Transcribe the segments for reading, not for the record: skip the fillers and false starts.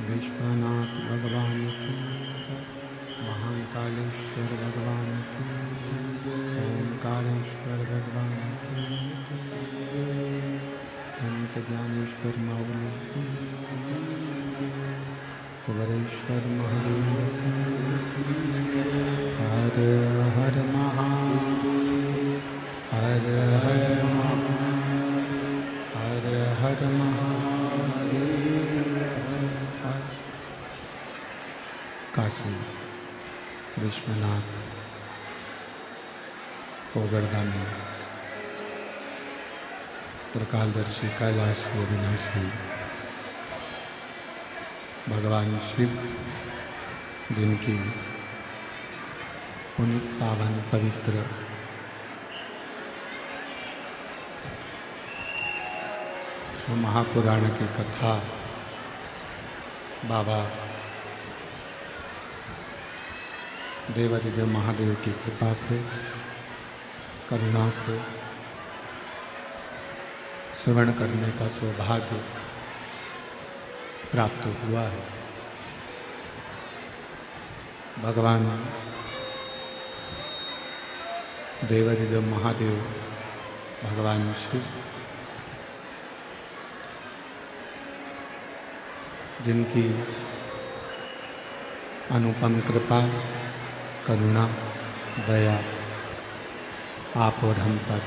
विश्वनाथ भगवान की, महाकालेश्वर भगवान की, ओंकारेश्वर भगवान की, संत ज्ञानेश्वर मौली की, कुबरेश्वर महादेव की। हर हर महादेव, हर हर महादेव, हर हर महादेव। काशी विश्वनाथ ओगरदा में त्रिकालदर्शी कैलाशी अविनाशी भगवान शिव जिनकी पुनीत पावन पवित्र महापुराण की कथा बाबा देवाधिदेव महादेव की कृपा से, करुणा से श्रवण करने का सौभाग्य प्राप्त हुआ है। भगवान देवाधिदेव महादेव भगवान शिव, जिनकी अनुपम कृपा, करुणा, दया आप और हम पर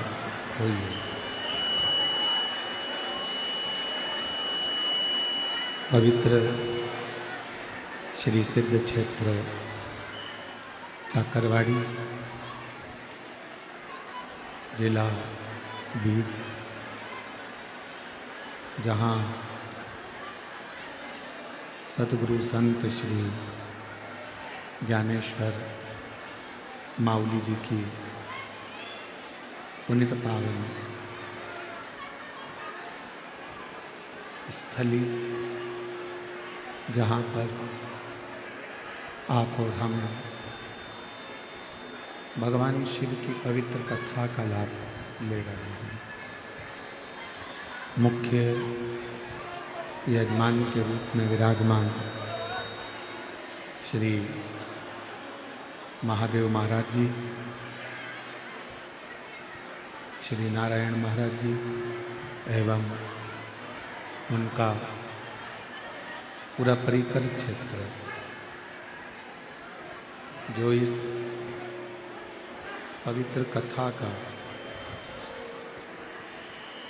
हुई है। पवित्र श्री सिद्ध क्षेत्र चाकरवाड़ी, जिला बीड़, जहाँ सतगुरु संत श्री ज्ञानेश्वर माउली जी की पुनित पावन स्थली, जहाँ पर आप और हम भगवान शिव की पवित्र कथा का लाभ ले रहे हैं। मुख्य यजमान के रूप में विराजमान श्री महादेव महाराज जी, श्री नारायण महाराज जी एवं उनका पूरा परिकर क्षेत्र, जो इस पवित्र कथा का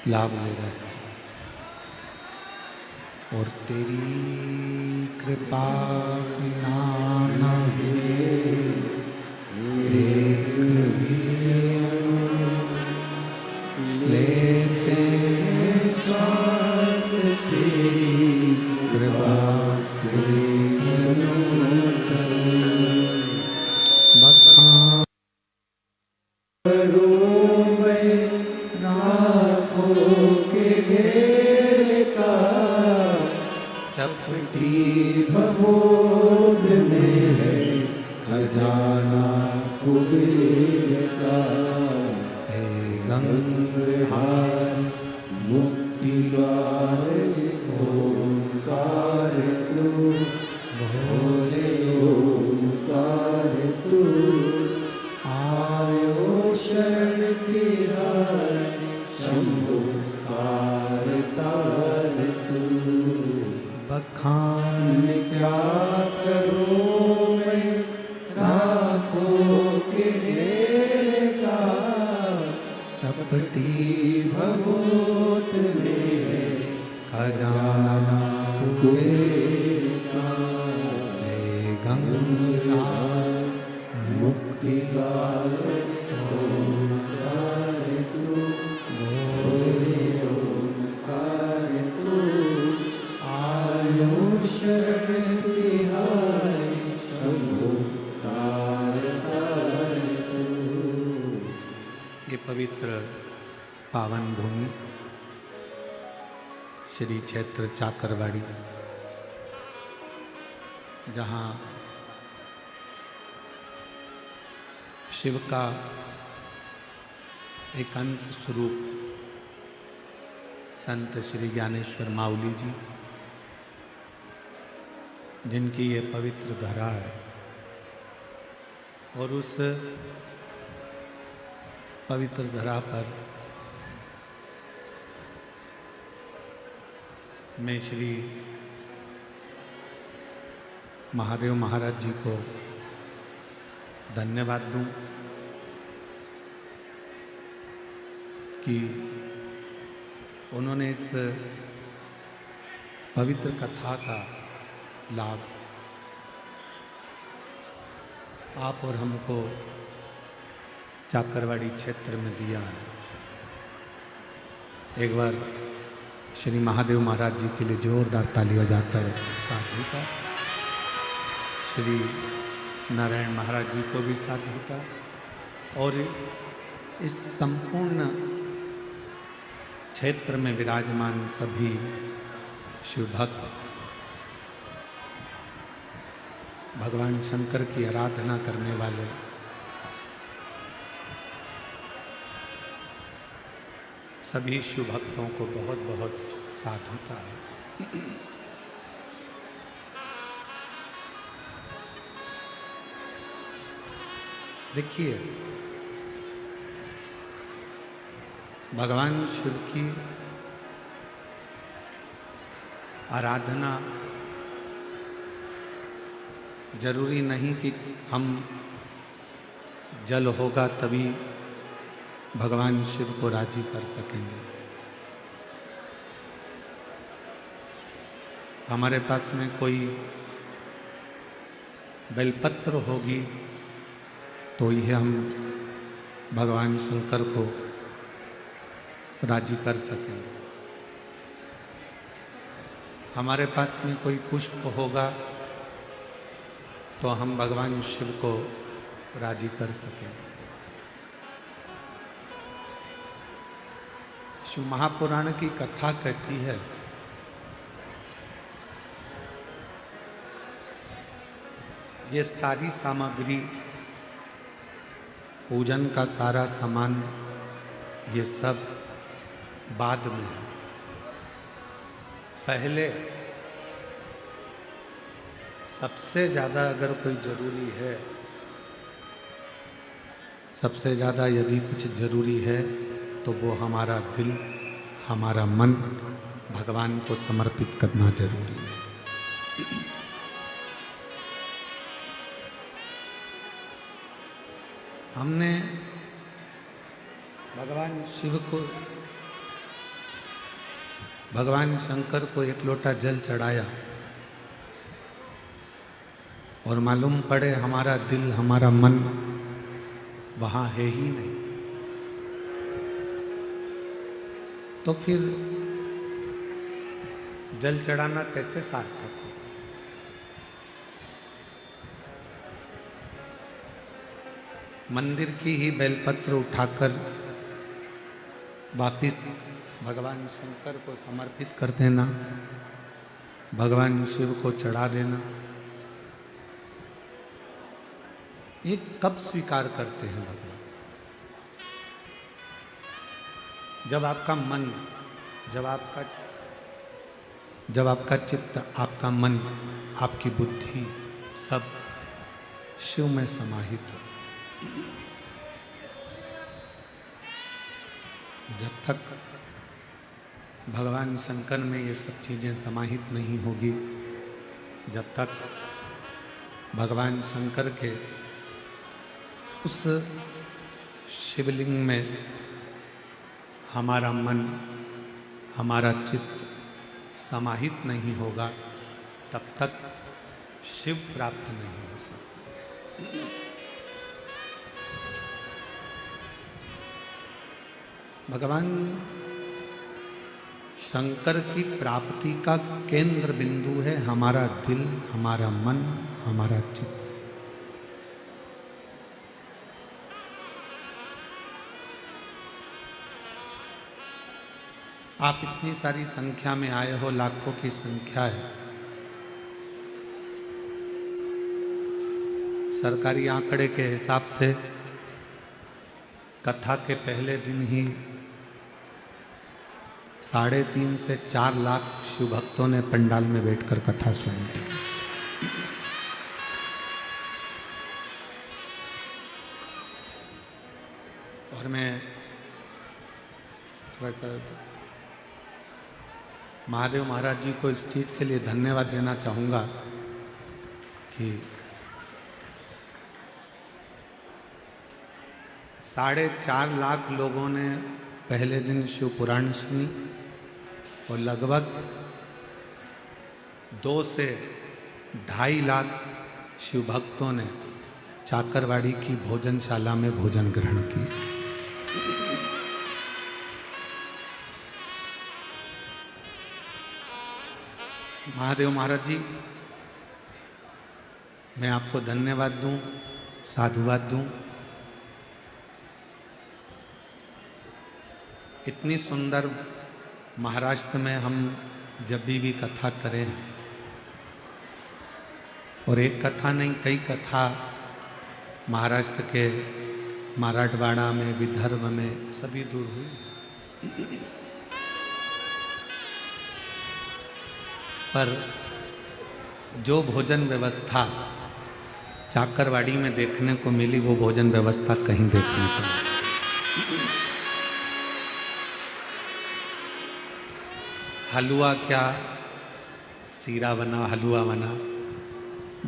लाभ ले रहे हैं। और तेरी कृपा बिना न हिले एक भी लेते श्वास, तेरी कृपा से बखान चपटी भभोग में है खजाना कुबेर का। हे गंगहार मुक्ति द्वार ओंकार तू, भोले ओंकार तू, आयो शरण तिहार शंभु तार तार तू। बखान क्या करूं मैं राखों के ढेर का, चपटी भगोट में खजाना कुबेर का। हे गंगा मुक्ति द्वार ओंकार तू, भोले ओंकार तू, आयो शरण तिहारी शंभु तार तार तू। ये पवित्र पावन भूमि श्री क्षेत्र चाकरवाड़ी, जहाँ शिव का एक अंश स्वरूप संत श्री ज्ञानेश्वर माउली जी, जिनकी ये पवित्र धरा है, और उस पवित्र धरा पर मैं श्री महादेव महाराज जी को धन्यवाद दूं कि उन्होंने इस पवित्र कथा का लाभ आप और हमको चाकरवाड़ी क्षेत्र में दिया है। एक बार श्री महादेव महाराज जी के लिए जोरदार ताली बजाकर साधु का, श्री नारायण महाराज जी को भी साधु का, और इस संपूर्ण क्षेत्र में विराजमान सभी शिव भक्त भगवान शंकर की आराधना करने वाले सभी शिव भक्तों को बहुत बहुत साधु का। देखिए, भगवान शिव की आराधना जरूरी नहीं कि हम जल होगा तभी भगवान शिव को राजी कर सकेंगे। हमारे पास में कोई बेलपत्र होगी तो यह हम भगवान शंकर को राजी कर सकेंगे। हमारे पास में कोई पुष्प होगा तो हम भगवान शिव को राजी कर सकेंगे। शिव महापुराण की कथा कहती है ये सारी सामग्री, पूजन का सारा सामान, ये सब बाद में है। पहले सबसे ज़्यादा अगर कोई जरूरी है, सबसे ज़्यादा यदि कुछ जरूरी है तो वो हमारा दिल, हमारा मन भगवान को समर्पित करना जरूरी है। हमने भगवान शिव को, भगवान शंकर को एक लोटा जल चढ़ाया और मालूम पड़े हमारा दिल, हमारा मन वहाँ है ही नहीं, तो फिर जल चढ़ाना कैसे सार्थक हो? मंदिर की ही बेलपत्र उठाकर वापिस भगवान शंकर को समर्पित कर देना, भगवान शिव को चढ़ा देना, ये कब स्वीकार करते हैं भगवान? जब आपका मन, जब आपका चित्त, आपका मन, आपकी बुद्धि सब शिव में समाहित हो। जब तक भगवान शंकर में ये सब चीज़ें समाहित नहीं होगी, जब तक भगवान शंकर के उस शिवलिंग में हमारा मन, हमारा चित्त समाहित नहीं होगा, तब तक शिव प्राप्त नहीं हो सकता। भगवान शंकर की प्राप्ति का केंद्र बिंदु है हमारा दिल, हमारा मन, हमारा चित्त। आप इतनी सारी संख्या में आए हो, लाखों की संख्या है। सरकारी आंकड़े के हिसाब से कथा के पहले दिन ही 3.5 से 4 लाख शिव भक्तों ने पंडाल में बैठकर कथा सुनी थी। और मैं महादेव महाराज जी को इस चीज़ के लिए धन्यवाद देना चाहूँगा कि 4.5 लाख लोगों ने पहले दिन शिव पुराण सुनी और लगभग 2 से 2.5 लाख शिव भक्तों ने चाकरवाड़ी की भोजनशाला में भोजन ग्रहण किया। महादेव महाराज जी, मैं आपको धन्यवाद दूं, साधुवाद दूं। इतनी सुंदर महाराष्ट्र में हम जब भी कथा करें, और एक कथा नहीं कई कथा महाराष्ट्र के मराठवाड़ा में, विदर्भ में सभी दूर हुई। पर जो भोजन व्यवस्था चाकरवाड़ी में देखने को मिली, वो भोजन व्यवस्था कहीं देखने को नहीं। हलवा क्या, सीरा बना, हलवा बना,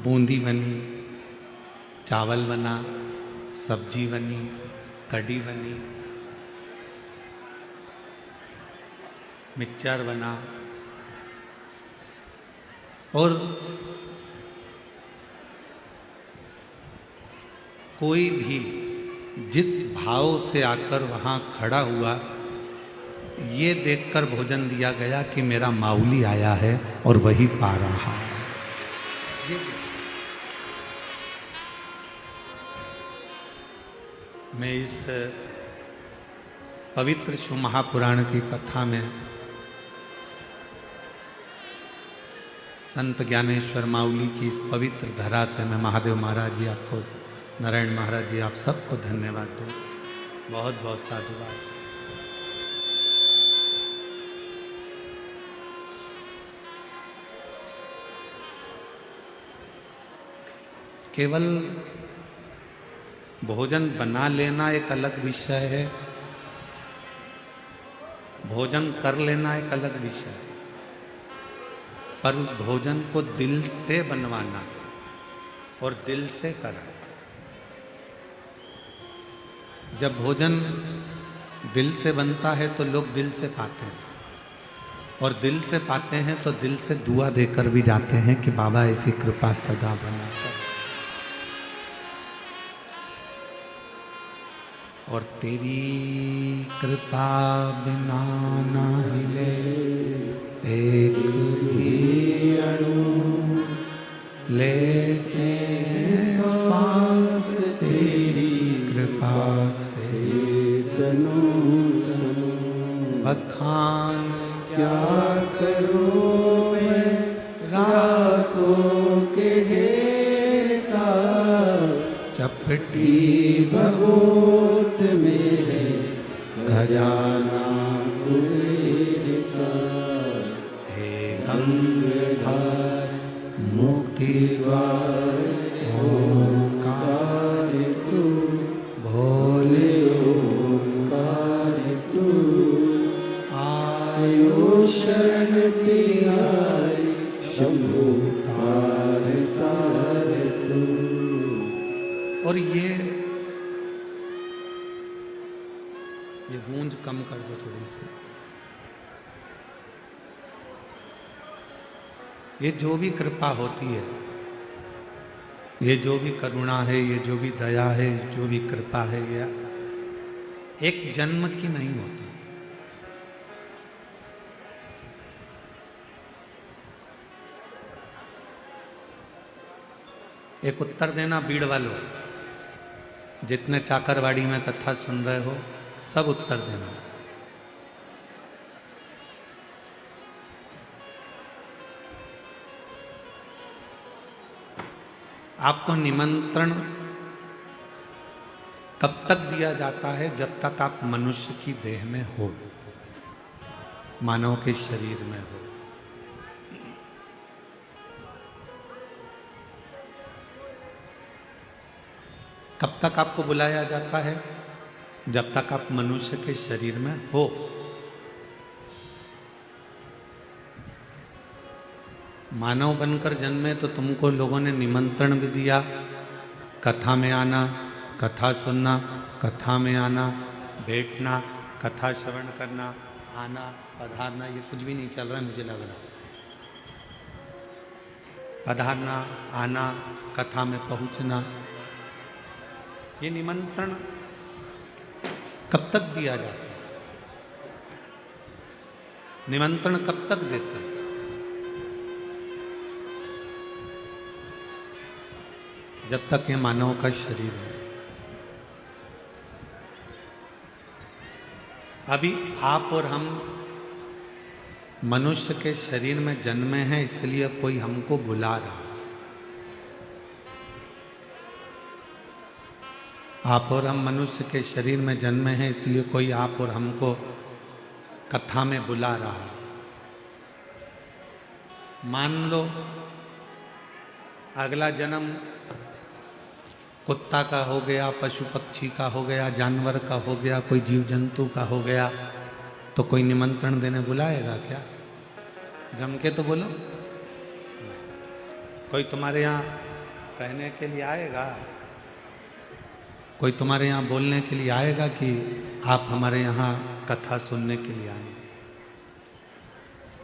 बूंदी बनी, चावल बना, सब्जी बनी, कढ़ी बनी, मिक्सचर बना, और कोई भी जिस भाव से आकर वहाँ खड़ा हुआ, ये देखकर भोजन दिया गया कि मेरा माउली आया है और वही पा रहा है। मैं इस पवित्र शिव महापुराण की कथा में संत ज्ञानेश्वर माउली की इस पवित्र धरा से मैं महादेव महाराज जी आपको, नारायण महाराज जी आप सबको धन्यवाद दो। बहुत बहुत साधुवाद। केवल भोजन बना लेना एक अलग विषय है, भोजन कर लेना एक अलग विषय है, पर उस भोजन को दिल से बनवाना और दिल से करना। जब भोजन दिल से बनता है तो लोग दिल से पाते हैं, और दिल से पाते हैं तो दिल से दुआ देकर भी जाते हैं कि बाबा ऐसी कृपा सदा बना कर। और तेरी कृपा बिना ना हिले एक भी अणु, लेते श्वास तेरी कृपा से बखान क्या करूं मैं रातों के ढेर का, चपटी भगोत में है खजाना कुबेर का। हे गंगाधार मुक्ति द्वार ओंकार तू, भोले ओंकार तू, आयो शरण की आई शंभु तार तार तू। और ये गूंज कम कर दो थोड़ी सी। ये जो भी कृपा होती है, ये जो भी करुणा है, ये जो भी दया है, जो भी कृपा है, ये एक जन्म की नहीं होती। एक उत्तर देना बीड़ वालों, जितने चाकरवाड़ी में कथा सुन रहे हो सब उत्तर देना। आपको निमंत्रण तब तक दिया जाता है जब तक आप मनुष्य की देह में हो, मानव के शरीर में हो। कब तक आपको बुलाया जाता है? जब तक आप मनुष्य के शरीर में हो। मानव बनकर जन्मे तो तुमको लोगों ने निमंत्रण भी दिया, कथा में आना, कथा सुनना, कथा में आना, बैठना, कथा श्रवण करना, आना, पधारना। ये कुछ भी नहीं चल रहा है मुझे लग रहा। पधारना, आना, कथा में पहुंचना, ये निमंत्रण कब तक दिया जाता है? निमंत्रण कब तक देते हैं? जब तक ये मानव का शरीर है। अभी आप और हम मनुष्य के शरीर में जन्मे हैं, इसलिए कोई हमको बुला रहा है। आप और हम मनुष्य के शरीर में जन्मे हैं, इसलिए कोई आप और हमको कथा में बुला रहा। मान लो अगला जन्म कुत्ता का हो गया, पशु पक्षी का हो गया, जानवर का हो गया, कोई जीव जंतु का हो गया, तो कोई निमंत्रण देने बुलाएगा क्या? जम के तो बोलो। कोई तुम्हारे यहाँ कहने के लिए आएगा? कोई तुम्हारे यहाँ बोलने के लिए आएगा कि आप हमारे यहाँ कथा सुनने के लिए आए?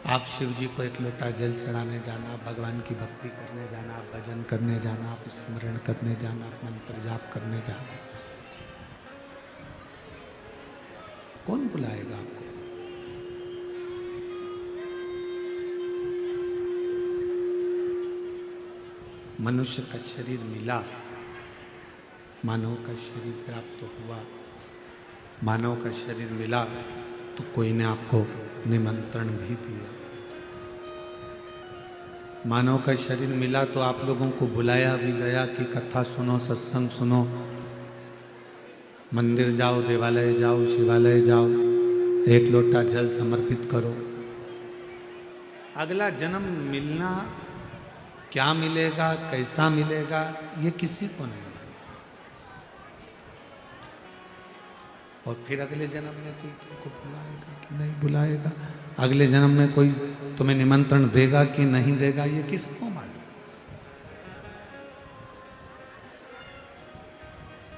आप शिव जी को एक लोटा जल चढ़ाने जाना, भगवान की भक्ति करने जाना, आप भजन करने जाना, आप स्मरण करने जाना, आप मंत्र जाप करने जाना, कौन बुलाएगा आपको? मनुष्य का शरीर मिला, मानव का शरीर प्राप्त हुआ, मानव का शरीर मिला तो कोई ने आपको निमंत्रण भी दिया। मानव का शरीर मिला तो आप लोगों को बुलाया भी गया कि कथा सुनो, सत्संग सुनो, मंदिर जाओ, देवालय जाओ, शिवालय जाओ, एक लोटा जल समर्पित करो। अगला जन्म मिलना क्या मिलेगा, कैसा मिलेगा, ये किसी को नहीं। और फिर अगले जन्म में कोई तुमको बुलाएगा कि नहीं बुलाएगा, अगले जन्म में कोई तुम्हें निमंत्रण देगा कि नहीं देगा, ये किसको मालूम?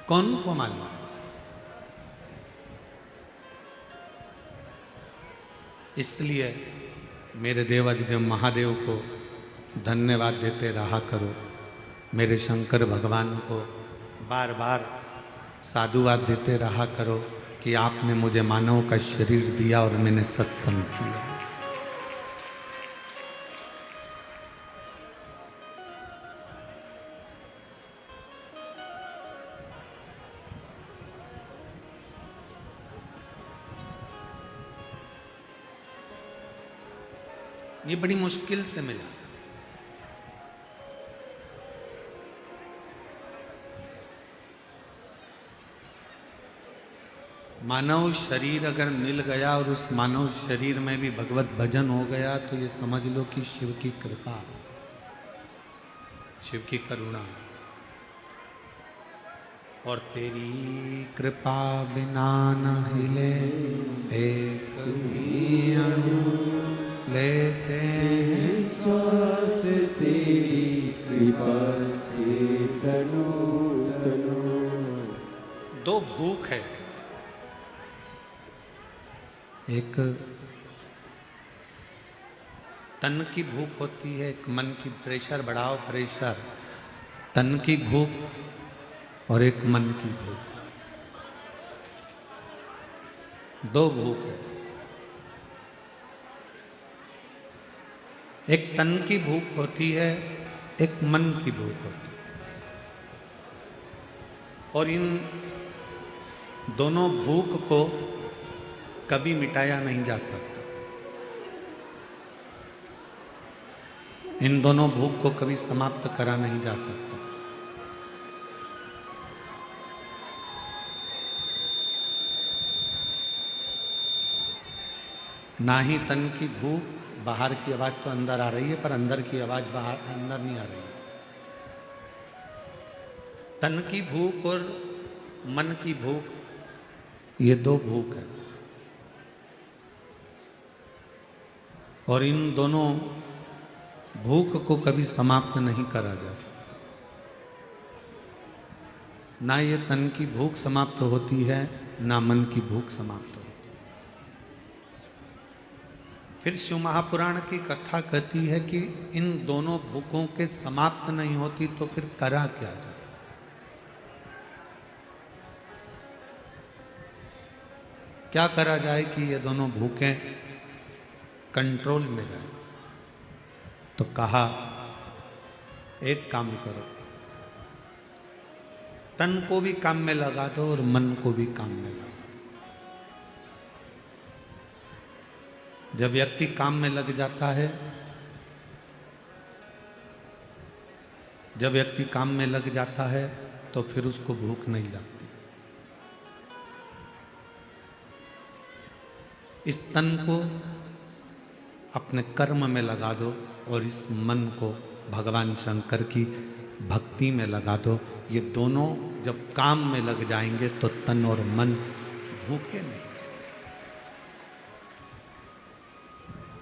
कौन को मालूम? इसलिए मेरे देवाधिदेव महादेव को धन्यवाद देते रहा करो, मेरे शंकर भगवान को बार बार साधुवाद देते रहा करो कि आपने मुझे मानव का शरीर दिया और मैंने सत्संग किया। ये बड़ी मुश्किल से मिला। मानव शरीर अगर मिल गया और उस मानव शरीर में भी भगवत भजन हो गया तो ये समझ लो कि शिव की कृपा, शिव की करुणा। और तेरी कृपा बिना न हिले एक भी अणु, लेते हैं श्वास तेरी कृपा से तनु तनु। दो भूख है, एक तन की भूख होती है, एक मन की। प्रेशर बढ़ाओ, प्रेशर। तन की भूख और एक मन की भूख, दो भूख है। एक तन की भूख होती है, एक मन की भूख होती है। और इन दोनों भूख को कभी मिटाया नहीं जा सकता। इन दोनों भूख को कभी समाप्त करा नहीं जा सकता। ना ही तन की भूख, बाहर की आवाज तो अंदर आ रही है पर अंदर की आवाज बाहर अंदर नहीं आ रही है। तन की भूख और मन की भूख, ये दो भूख है। और इन दोनों भूख को कभी समाप्त नहीं करा जा सकता। ना ये तन की भूख समाप्त होती है, ना मन की भूख समाप्त होती है। फिर शिव महापुराण की कथा कहती है कि इन दोनों भूखों के समाप्त नहीं होती तो फिर करा क्या जाए? क्या करा जाए कि ये दोनों भूखें कंट्रोल में रहे? तो कहा एक काम करो, तन को भी काम में लगा दो और मन को भी काम में लगा दो। जब व्यक्ति काम में लग जाता है, जब व्यक्ति काम में लग जाता है तो फिर उसको भूख नहीं लगती। इस तन को अपने कर्म में लगा दो और इस मन को भगवान शंकर की भक्ति में लगा दो। ये दोनों जब काम में लग जाएंगे तो तन और मन भूखे नहीं।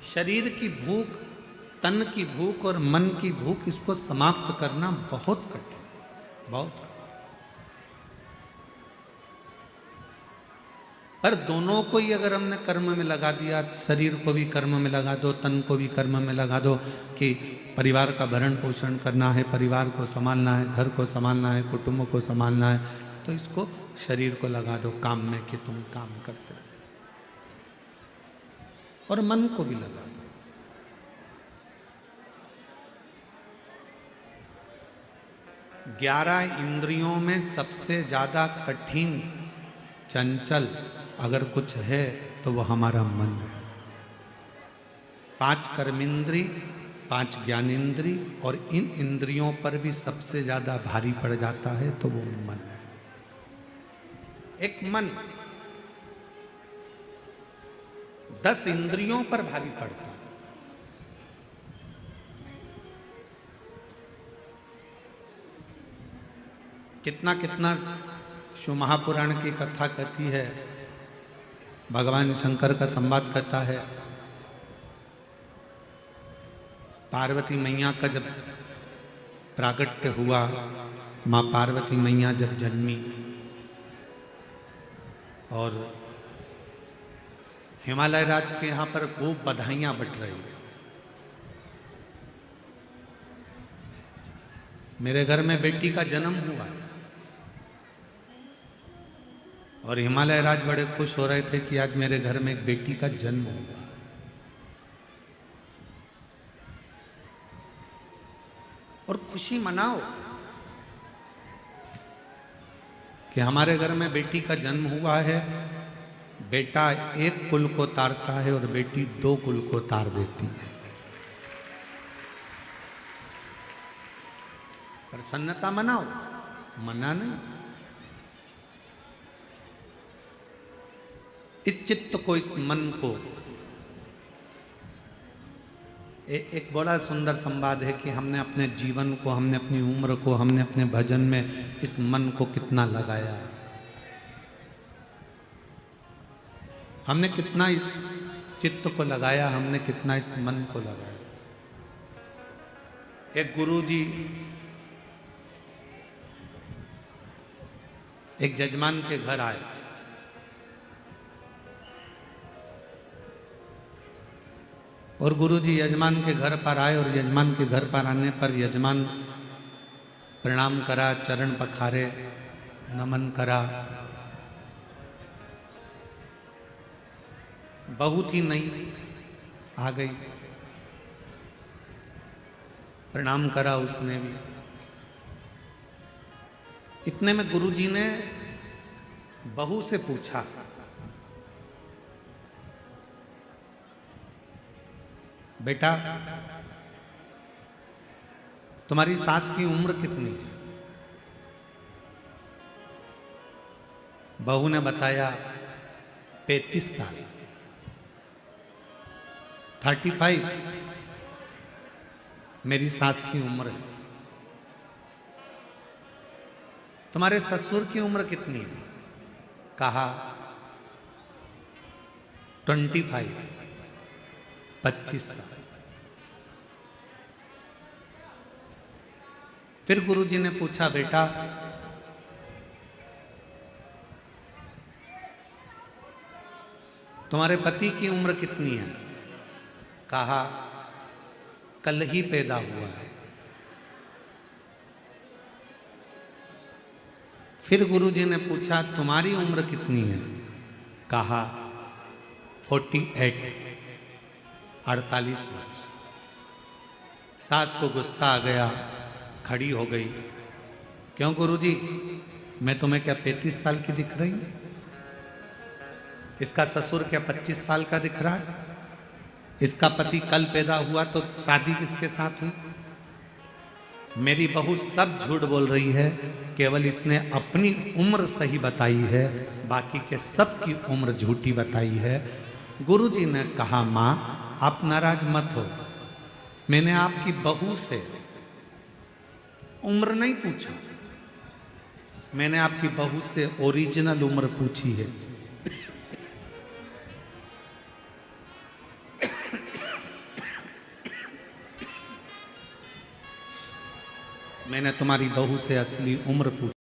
शरीर की भूख, तन की भूख और मन की भूख, इसको समाप्त करना बहुत कठिन, बहुत। पर दोनों को ही अगर हमने कर्म में लगा दिया, शरीर को भी कर्म में लगा दो, तन को भी कर्म में लगा दो कि परिवार का भरण पोषण करना है, परिवार को संभालना है, घर को संभालना है, कुटुंब को संभालना है, तो इसको शरीर को लगा दो काम में कि तुम काम करते हो, और मन को भी लगा दो। ग्यारह इंद्रियों में सबसे ज्यादा कठिन, चंचल अगर कुछ है तो वो हमारा मन है। 5 कर्मेंद्री, 5 ज्ञानेंद्री, और इन इंद्रियों पर भी सबसे ज्यादा भारी पड़ जाता है तो वो मन है। एक मन 10 इंद्रियों पर भारी पड़ता है। कितना कितना शिव महापुराण की कथा कहती है, भगवान शंकर का संवाद कहता है, पार्वती मैया का जब प्रागट्य हुआ, माँ पार्वती मैया जब जन्मी और हिमालय राज के यहाँ पर खूब बधाइयाँ बट रही। मेरे घर में बेटी का जन्म हुआ और हिमालय राज बड़े खुश हो रहे थे कि आज मेरे घर में एक बेटी का जन्म हुआ। और खुशी मनाओ कि हमारे घर में बेटी का जन्म हुआ है। बेटा एक कुल को तारता है और बेटी 2 कुल को तार देती है। प्रसन्नता मनाओ, मना नहीं। इस चित्त को, इस मन को, एक बड़ा सुंदर संवाद है कि हमने अपने जीवन को, हमने अपनी उम्र को, हमने अपने भजन में इस मन को कितना लगाया, हमने कितना इस चित्त को लगाया, हमने कितना इस मन को लगाया। एक गुरुजी एक जजमान के घर आए और गुरुजी यजमान के घर पर आए और यजमान के घर पर आने पर यजमान प्रणाम करा, चरण पखारे, नमन करा। बहू थी नहीं, आ गई, प्रणाम करा उसने भी। इतने में गुरुजी ने बहू से पूछा, बेटा तुम्हारी सास की उम्र कितनी है? बहू ने बताया 35 साल। 35 मेरी सास की उम्र है। तुम्हारे ससुर की उम्र कितनी है? कहा 25 साल। फिर गुरुजी ने पूछा, बेटा तुम्हारे पति की उम्र कितनी है? कहा कल ही पैदा हुआ है। फिर गुरुजी ने पूछा, तुम्हारी उम्र कितनी है? कहा 48, 48 वर्ष। सास को गुस्सा आ गया, खड़ी हो गई। क्यों गुरुजी, मैं तुम्हें क्या 35 साल की दिख रही हूं? इसका ससुर क्या 25 साल का दिख रहा है? इसका पति कल पैदा हुआ तो शादी किसके साथ हुई? मेरी बहू सब झूठ बोल रही है, केवल इसने अपनी उम्र सही बताई है, बाकी के सब की उम्र झूठी बताई है। गुरुजी ने कहा, माँ आप नाराज मत हो, मैंने आपकी बहू से उम्र नहीं पूछा, मैंने आपकी बहू से ओरिजिनल उम्र पूछी है। मैंने तुम्हारी बहू से असली उम्र पूछी।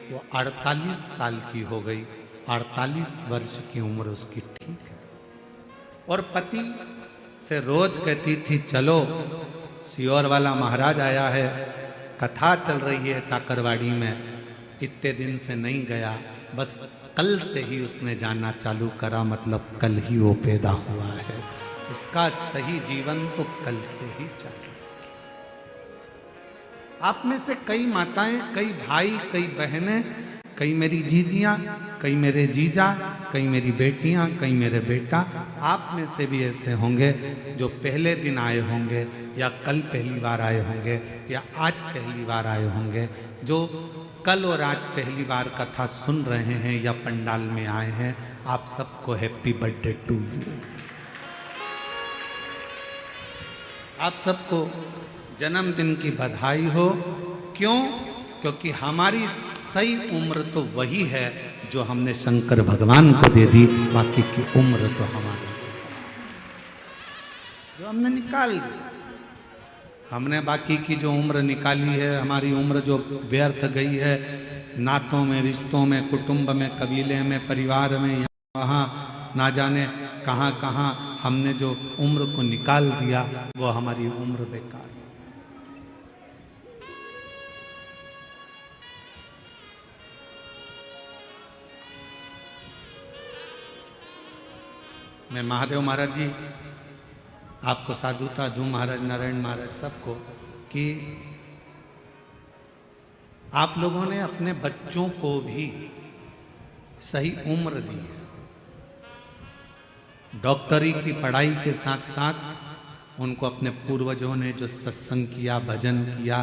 वो 48 साल की हो गई, 48 वर्ष की उम्र उसकी, ठीक है। और पति से रोज कहती थी, चलो सियोर वाला महाराज आया है, कथा चल रही है चाकरवाड़ी में। इतने दिन से नहीं गया, बस कल से ही उसने जाना चालू करा, मतलब कल ही वो पैदा हुआ है। उसका सही जीवन तो कल से ही चालू। आप में से कई माताएं, कई भाई, कई बहनें, कई मेरी जीजियां, कई मेरे जीजा, कई मेरी बेटियां, कई मेरे बेटा, आप में से भी ऐसे होंगे जो पहले दिन आए होंगे, या कल पहली बार आए होंगे, या आज पहली बार आए होंगे, जो कल और आज पहली बार कथा सुन रहे हैं या पंडाल में आए हैं। आप सबको हैप्पी बर्थडे टू यू। आप सबको जन्मदिन की बधाई हो। क्यों? क्योंकि हमारी सही उम्र तो वही है जो हमने शंकर भगवान को दे दी, बाकी की उम्र तो हमारी जो हमने निकाल दी। हमने बाकी की जो उम्र निकाली है, हमारी उम्र जो व्यर्थ गई है नातों में, रिश्तों में, कुटुंब में, कबीले में, परिवार में, यहाँ वहाँ ना जाने कहाँ कहाँ हमने जो उम्र को निकाल दिया, वो हमारी उम्र बेकार। मैं महादेव महाराज जी आपको साधुता दूं, महाराज नारायण महाराज सबको, कि आप लोगों ने अपने बच्चों को भी सही उम्र दी है। डॉक्टरी की पढ़ाई के साथ साथ उनको अपने पूर्वजों ने जो सत्संग किया, भजन किया,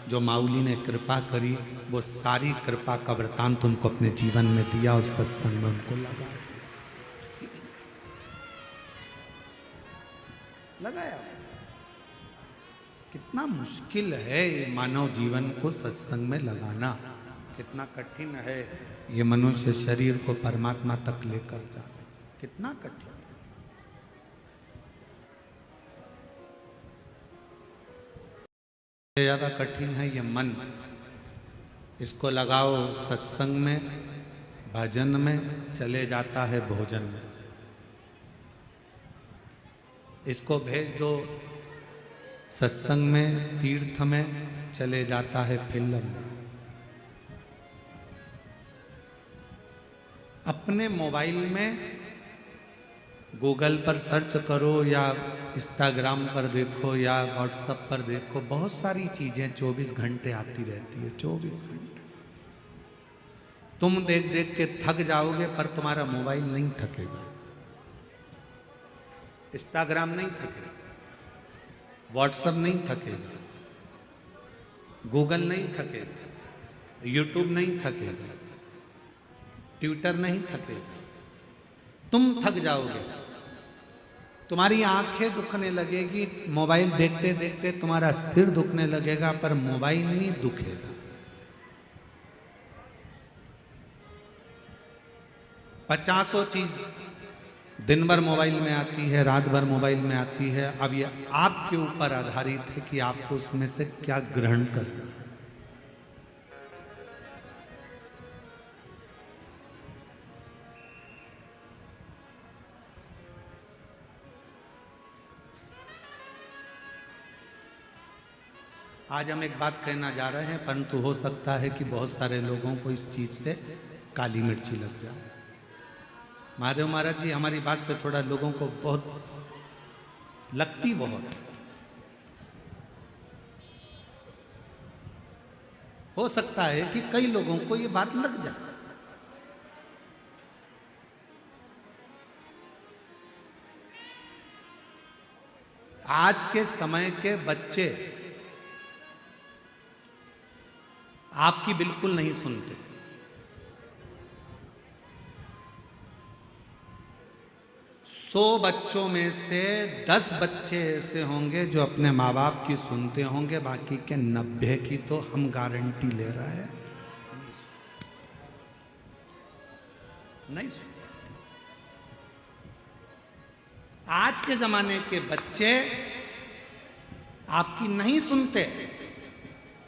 जो माऊली ने कृपा करी, वो सारी कृपा का वृतांत उनको अपने जीवन में दिया और सत्संग में उनको लगाया। कितना मुश्किल है ये मानव जीवन को सत्संग में लगाना, कितना कठिन है ये मनुष्य शरीर को परमात्मा तक लेकर जाना, कितना कठिन। ज्यादा कठिन है ये मन। इसको लगाओ सत्संग में, भजन में, चले जाता है भोजन में। इसको भेज दो सत्संग में, तीर्थ में, चले जाता है फिल्म में। अपने मोबाइल में गूगल पर सर्च करो या इंस्टाग्राम पर देखो या व्हाट्सएप पर देखो, बहुत सारी चीजें 24 घंटे आती रहती है। 24 घंटे तुम देख देख के थक जाओगे, पर तुम्हारा मोबाइल नहीं थकेगा, इंस्टाग्राम नहीं थकेगा, व्हाट्सएप नहीं थकेगा, गूगल नहीं थकेगा, यूट्यूब नहीं थकेगा, ट्विटर नहीं थकेगा। तुम थक जाओगे, तुम्हारी आंखें दुखने लगेगी, मोबाइल देखते देखते तुम्हारा सिर दुखने लगेगा, पर मोबाइल नहीं दुखेगा। पचासों चीज दिन भर मोबाइल में आती है, रात भर मोबाइल में आती है। अब ये आपके ऊपर आधारित है कि आपको उसमें से क्या ग्रहण करना है। आज हम एक बात कहना जा रहे हैं, परंतु हो सकता है कि बहुत सारे लोगों को इस चीज से काली मिर्ची लग जाए। महादेव महाराज जी, हमारी बात से थोड़ा लोगों को बहुत लगती बहुत हो सकता है कि कई लोगों को ये बात लग जाए। आज के समय के बच्चे आपकी बिल्कुल नहीं सुनते। सौ बच्चों में से 10 बच्चे ऐसे होंगे जो अपने माँ बाप की सुनते होंगे, बाकी के 90 की तो हम गारंटी ले रहे हैं नहीं सुनते। आज के जमाने के बच्चे आपकी नहीं सुनते।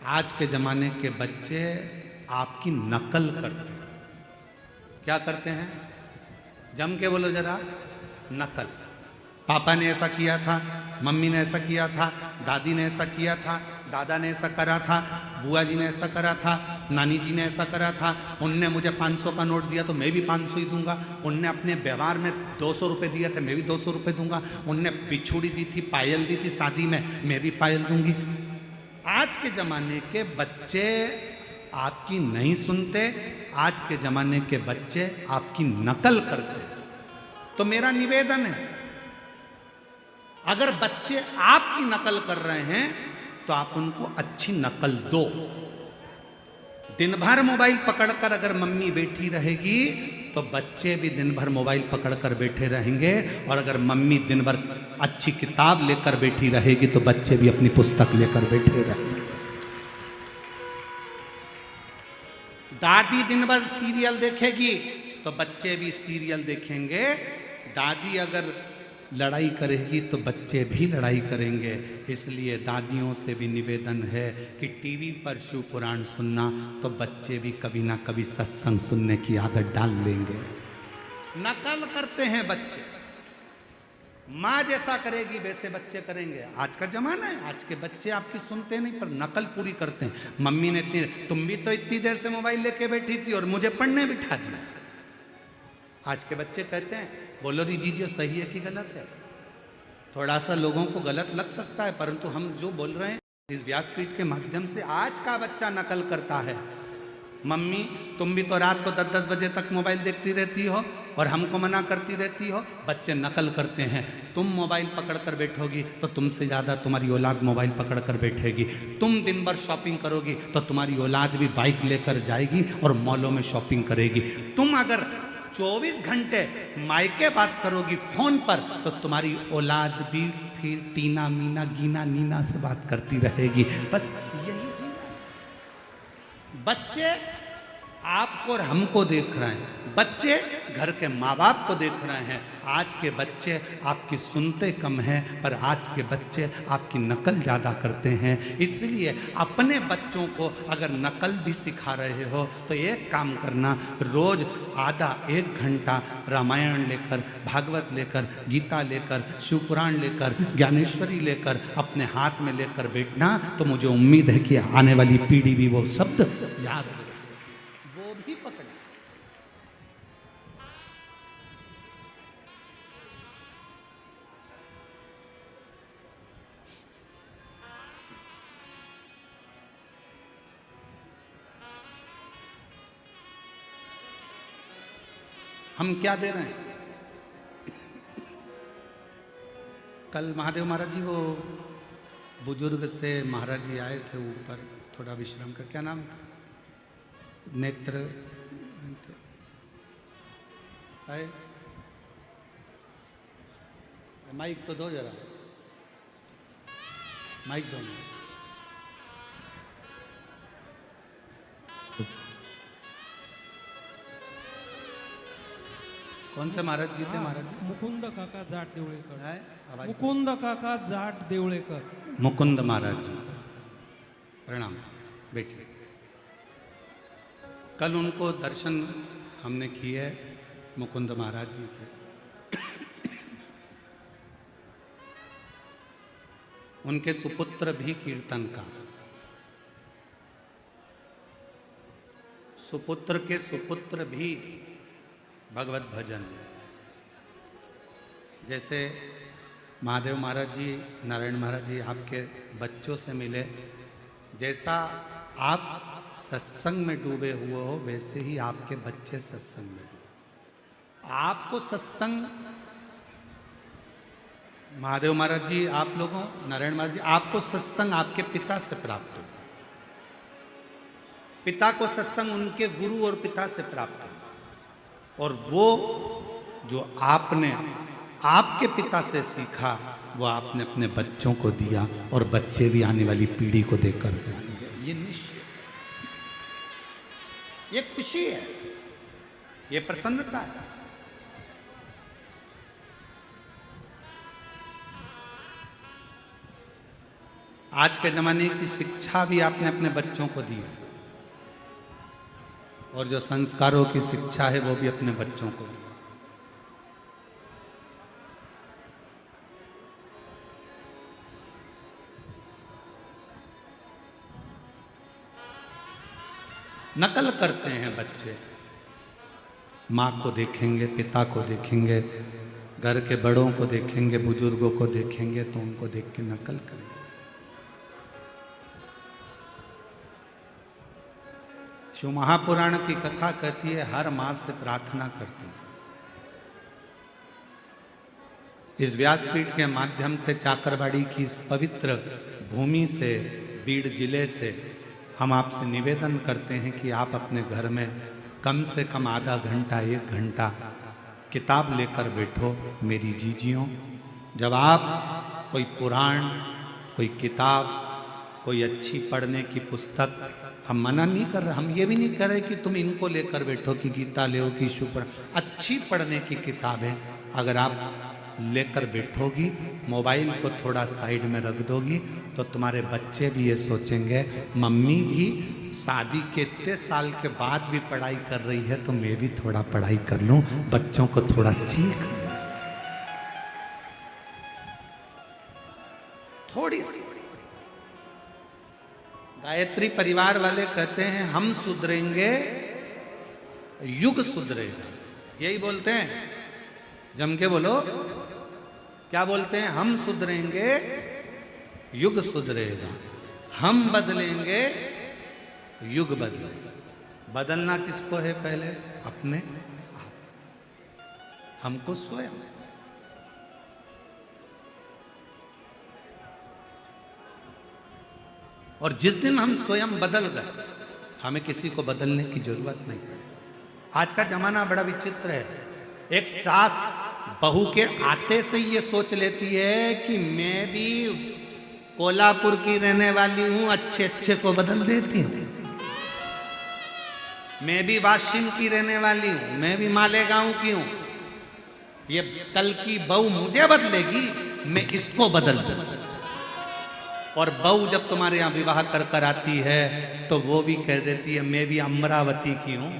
आज के जमाने के बच्चे आपकी नकल करते हैं। क्या करते हैं? जम के बोलो जरा। नकल। पापा ने ऐसा किया था, मम्मी ने ऐसा किया था, दादी ने ऐसा किया था, दादा ने ऐसा करा था, बुआ जी ने ऐसा करा था, नानी जी ने ऐसा करा था। उनने मुझे 500 का नोट दिया तो मैं भी 500 ही दूंगा। उनने अपने व्यवहार में 200 रुपये दिए थे, मैं भी 200 रुपये दूंगा। उनने बिछुड़ी दी थी, पायल दी थी शादी में, मैं भी पायल दूंगी। आज के जमाने के बच्चे आपकी नहीं सुनते। आज के जमाने के बच्चे आपकी नकल करते हैं। तो मेरा निवेदन है, अगर बच्चे आपकी नकल कर रहे हैं तो आप उनको अच्छी नकल दो। दिन भर मोबाइल पकड़कर अगर मम्मी बैठी रहेगी तो बच्चे भी दिन भर मोबाइल पकड़कर बैठे रहेंगे। और अगर मम्मी दिन भर अच्छी किताब लेकर बैठी रहेगी तो बच्चे भी अपनी पुस्तक लेकर बैठे रहेंगे। दादी दिन भर सीरियल देखेगी तो बच्चे भी सीरियल देखेंगे। दादी अगर लड़ाई करेगी तो बच्चे भी लड़ाई करेंगे। इसलिए दादियों से भी निवेदन है कि टीवी पर शिव पुराण सुनना तो बच्चे भी कभी ना कभी सत्संग सुनने की आदत डाल लेंगे। नकल करते हैं बच्चे। माँ जैसा करेगी वैसे बच्चे करेंगे। आज का जमाना है, आज के बच्चे आपकी सुनते नहीं पर नकल पूरी करते हैं। मम्मी ने तुम भी तो इतनी देर से मोबाइल लेके बैठी थी और मुझे पढ़ने बिठा दिया। आज के बच्चे कहते हैं, बोलो दीजिए सही है कि गलत है। थोड़ा सा लोगों को गलत लग सकता है, परंतु हम जो बोल रहे हैं इस व्यासपीठ के माध्यम से आज का बच्चा नकल करता है। मम्मी तुम भी तो रात को 10-10 बजे तक मोबाइल देखती रहती हो और हमको मना करती रहती हो। बच्चे नकल करते हैं। तुम मोबाइल पकड़कर बैठोगी तो तुमसे ज़्यादा तुम्हारी औलाद मोबाइल पकड़कर बैठेगी। तुम दिन भर शॉपिंग करोगी तो तुम्हारी औलाद भी बाइक लेकर जाएगी और मॉलों में शॉपिंग करेगी। तुम अगर 24 घंटे मायके बात करोगी फोन पर तो तुम्हारी औलाद भी फिर टीना मीना गीना नीना से बात करती रहेगी। बस यही चीज। बच्चे आपको और हमको देख रहे हैं, बच्चे घर के माँ बाप को देख रहे हैं। आज के बच्चे आपकी सुनते कम हैं पर आज के बच्चे आपकी नकल ज़्यादा करते हैं। इसलिए अपने बच्चों को अगर नकल भी सिखा रहे हो तो एक काम करना, रोज़ आधा 1 घंटा रामायण लेकर, भागवत लेकर, गीता लेकर, शिवपुराण लेकर, ज्ञानेश्वरी लेकर अपने हाथ में लेकर बैठना। तो मुझे उम्मीद है कि आने वाली पीढ़ी भी वो शब्द याद रखेगी, वो भी पकड़े। हम क्या दे रहे हैं? कल महादेव महाराज जी वो बुजुर्ग से महाराज जी आए थे ऊपर थोड़ा विश्राम का, क्या नाम था? नेत्र आए। माइक तो दो जरा, माइक दो। कौन से महाराज जी थे महाराज जी? मुकुंद काका जाट देवळेकर. है? आवाज- मुकुंद काका जाट देवळेकर. मुकुंद महाराज जी, प्रणाम बेटिए। कल उनको दर्शन हमने किए मुकुंद महाराज जी के। उनके सुपुत्र भी कीर्तनकार, सुपुत्र के सुपुत्र भी भगवत भजन। जैसे महादेव महाराज जी, नारायण महाराज जी आपके बच्चों से मिले, जैसा आप सत्संग में डूबे हुए हो वैसे ही आपके बच्चे सत्संग में डूबे। आपको सत्संग, महादेव महाराज जी आप लोगों, नारायण महाराज जी आपको सत्संग आपके पिता से प्राप्त हो, पिता को सत्संग उनके गुरु और पिता से प्राप्त हो, और वो जो आपने आपके पिता से सीखा वो आपने अपने बच्चों को दिया, और बच्चे भी आने वाली पीढ़ी को देकर जाएंगे। ये निश्चय, ये खुशी है, ये प्रसन्नता है। आज के जमाने की शिक्षा भी आपने अपने बच्चों को दी है, और जो संस्कारों की शिक्षा है वो भी अपने बच्चों को दी। नकल करते हैं बच्चे, माँ को देखेंगे, पिता को देखेंगे, घर के बड़ों को देखेंगे, बुजुर्गों को देखेंगे तो उनको देख के नकल करेंगे। शिव महापुराण की कथा कहती है हर माँ से प्रार्थना करती है। इस व्यासपीठ के माध्यम से चाकरबाड़ी की इस पवित्र भूमि से, बीड़ जिले से हम आपसे निवेदन करते हैं कि आप अपने घर में कम से कम आधा घंटा, 1 घंटा किताब लेकर बैठो मेरी जीजियों। जब आप कोई पुराण, कोई किताब, कोई अच्छी पढ़ने की पुस्तक, हम मना नहीं कर रहे, हम ये भी नहीं कर रहे कि तुम इनको लेकर बैठो कि गीता ले कि शुभ, अच्छी पढ़ने की किताबें अगर आप लेकर बैठोगी, मोबाइल को थोड़ा साइड में रख दोगी, तो तुम्हारे बच्चे भी ये सोचेंगे मम्मी भी शादी के इतने साल के बाद भी पढ़ाई कर रही है तो मैं भी थोड़ा पढ़ाई कर लूं, बच्चों को थोड़ा सीख थोड़ी सी। गायत्री परिवार वाले कहते हैं हम सुधरेंगे युग सुधरेगा, यही बोलते हैं। जम के बोलो, क्या बोलते हैं? हम सुधरेंगे युग सुधरेगा, हम बदलेंगे युग बदलेगा। बदलना किसको है? पहले अपने आप, हमको स्वयं। और जिस दिन हम स्वयं बदल गए, हमें किसी को बदलने की जरूरत नहीं पड़ी। आज का जमाना बड़ा विचित्र है। एक सास बहू के आते से ये सोच लेती है कि मैं भी कोल्हापुर की रहने वाली हूं, अच्छे अच्छे को बदल देती हूं। मैं भी वाशिम की रहने वाली हूं, मैं भी मालेगांव की हूं। ये कल की बहू मुझे बदलेगी, मैं इसको बदल दूंगी। और बहू जब तुम्हारे यहां विवाह कर कर आती है तो वो भी कह देती है मैं भी अमरावती की हूं,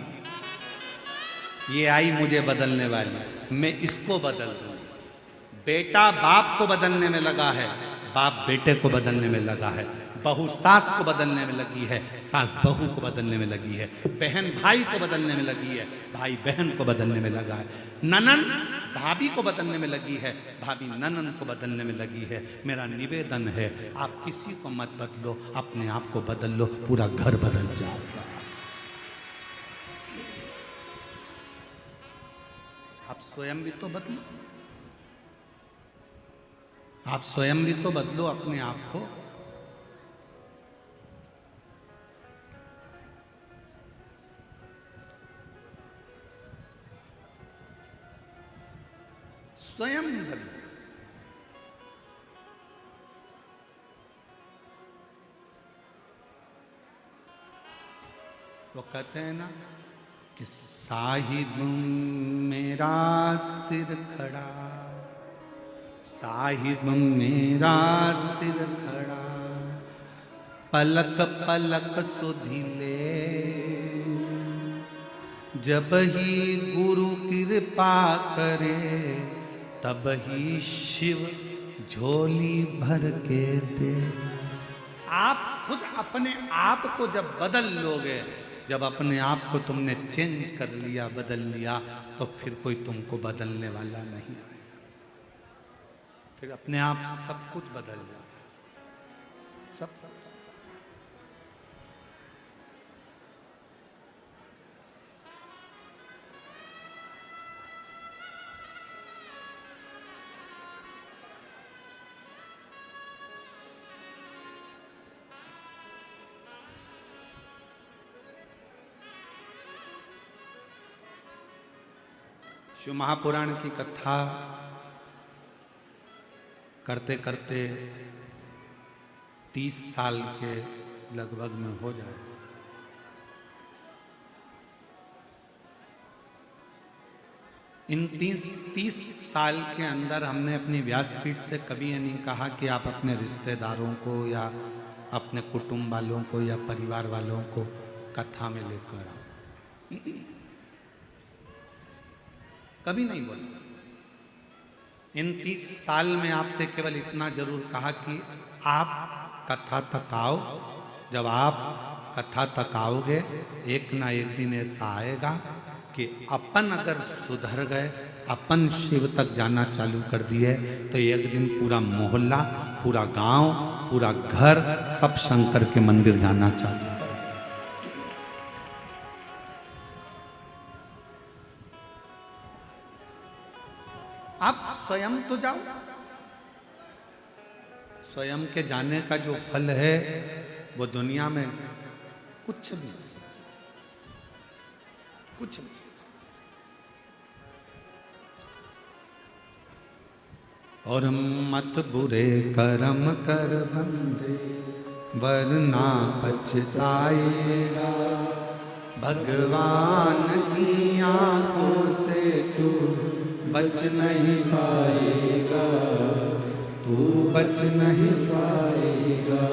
ये आई मुझे बदलने वाली, मैं इसको बदल दूंगी। बेटा बाप को बदलने में लगा है, बाप बेटे को बदलने में लगा है, बहू सास को बदलने में लगी है, सास बहू को बदलने में लगी है, बहन भाई को बदलने में लगी है, भाई बहन को बदलने में लगा है, ननन भाभी को बदलने में लगी है, भाभी ननन को बदलने में लगी है। मेरा निवेदन है आप किसी को मत बदलो, अपने आप को बदल लो, पूरा घर बदल जाएगा। आप स्वयं भी तो बदलो, आप स्वयं भी तो बदलो अपने आप को। स्वयं बदलो। वो कहते हैं ना कि साहिब मेरा सिर खड़ा, साहिब मेरा सिर खड़ा, पलक पलक सुधिले, जब ही गुरु कृपा करे तब ही शिव झोली भर के दे। आप खुद अपने आप को जब बदल लोगे, जब अपने आप को तुमने चेंज कर लिया, बदल लिया, तो फिर कोई तुमको बदलने वाला नहीं आएगा। फिर अपने आप सब कुछ बदल जाएगा, सब। शिव महापुराण की कथा करते करते 30 साल के लगभग में हो जाए। इन 30 साल के अंदर हमने अपनी व्यासपीठ से कभी ये नहीं कहा कि आप अपने रिश्तेदारों को या अपने कुटुंब वालों को या परिवार वालों को कथा में लेकर आओ, कभी नहीं बोला। इन 30 साल में आपसे केवल इतना जरूर कहा कि आप कथा तक आओ। जब आप कथा तक आओगे, एक ना एक दिन ऐसा आएगा कि अपन अगर सुधर गए, अपन शिव तक जाना चालू कर दिए, तो एक दिन पूरा मोहल्ला, पूरा गांव, पूरा घर, सब शंकर के मंदिर जाना चालू। आप स्वयं तो जाओ। स्वयं के जाने का जो फल है वो दुनिया में कुछ भी, कुछ भी। और मत बुरे कर्म कर बंदे, वरना पछताएगा। भगवान की आंखों से तू बच नहीं पाएगा, तू बच नहीं पाएगा।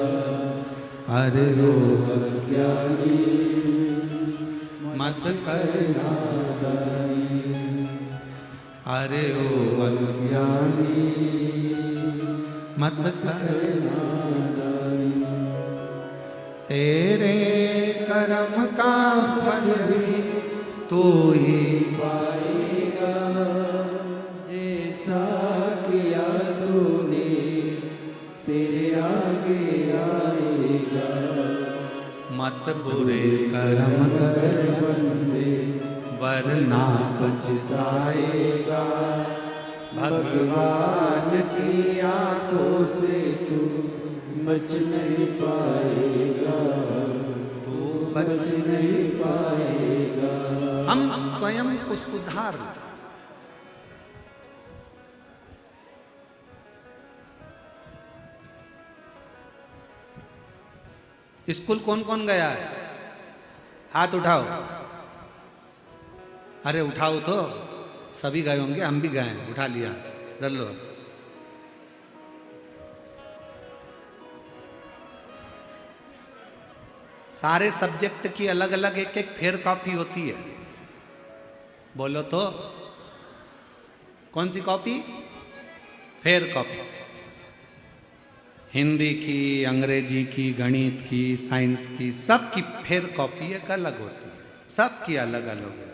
अरे ओ अज्ञानी मत करना दानी, अरे ओ अज्ञानी मत करना दानी। तेरे कर्म का फल भी तू ही पाएगा, जैसा किया तूने तेरे आगे आएगा। मत बुरे कर्म कर बंदे, वरना पछताएगा। भगवान की आंखों से तू बच नहीं पाएगा, तू बच नहीं पाएगा। हम स्वयं को सुधार लें। स्कूल कौन कौन गया है? हाथ उठाओ। अरे उठाओ तो, सभी गए होंगे, हम भी गए, उठा लिया, कर लो। सारे सब्जेक्ट की अलग अलग एक एक फेयर कॉपी होती है। बोलो तो, कौन सी कॉपी? Fair copy. हिंदी की, अंग्रेजी की, गणित की, साइंस की, सब की फेयर कॉपी एक अलग होती है, सब की अलग अलग होती है।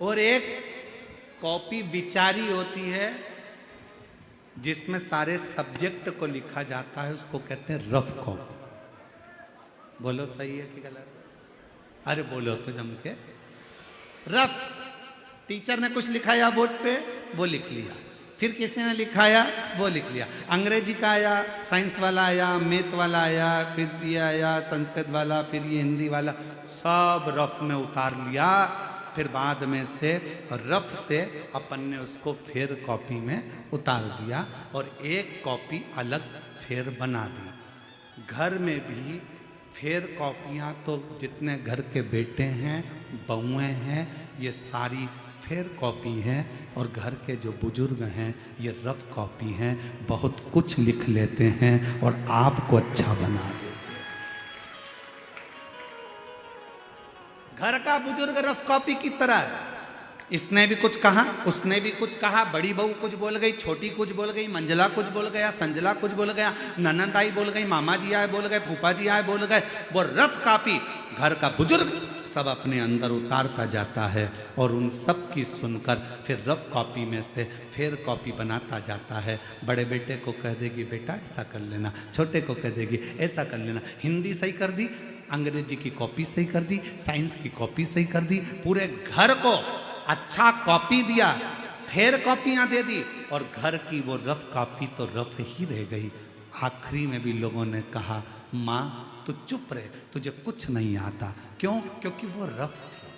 और एक कॉपी बिचारी होती है जिसमें सारे सब्जेक्ट को लिखा जाता है, उसको कहते हैं रफ कॉपी। बोलो सही है कि गलत? अरे बोलो तो जम के। रफ, टीचर ने कुछ लिखाया बोर्ड पे, वो लिख लिया, फिर किसी ने लिखाया, वो लिख लिया। अंग्रेजी का आया, साइंस वाला आया, मैथ वाला आया, फिर ये आया संस्कृत वाला, फिर ये हिंदी वाला, सब रफ में उतार लिया। फिर बाद में से रफ से अपन ने उसको फेयर कॉपी में उतार दिया और एक कॉपी अलग फेयर बना दी। घर में भी फेर कॉपियाँ तो जितने घर के बेटे हैं, बहुएं हैं, ये सारी फेर कॉपी हैं। और घर के जो बुजुर्ग हैं ये रफ कॉपी हैं। बहुत कुछ लिख लेते हैं और आपको अच्छा बना देते हैं। घर का बुजुर्ग रफ कॉपी की तरह है। इसने भी कुछ कहा, उसने भी कुछ कहा, बड़ी बहू कुछ बोल गई, छोटी कुछ बोल गई, मंजला कुछ बोल गया, संजला कुछ बोल गया, ननद आई बोल गई, मामा जी आए बोल गए, फूफा जी आए बोल गए। वो रफ कॉपी घर का बुजुर्ग सब अपने अंदर उतारता जाता है और उन सब की सुनकर फिर रफ कॉपी में से फेर कॉपी बनाता जाता है। बड़े बेटे को कह देगी बेटा ऐसा कर लेना, छोटे को कह देगी ऐसा कर लेना। हिंदी सही कर दी, अंग्रेजी की कॉपी सही कर दी, साइंस की कॉपी सही कर दी, पूरे घर को अच्छा कॉपी दिया, फेर कॉपियां दे दी और घर की वो रफ कॉपी तो रफ ही रह गई। आखिरी में भी लोगों ने कहा माँ तू चुप रहे, तुझे कुछ नहीं आता। क्यों? क्योंकि वो रफ थी,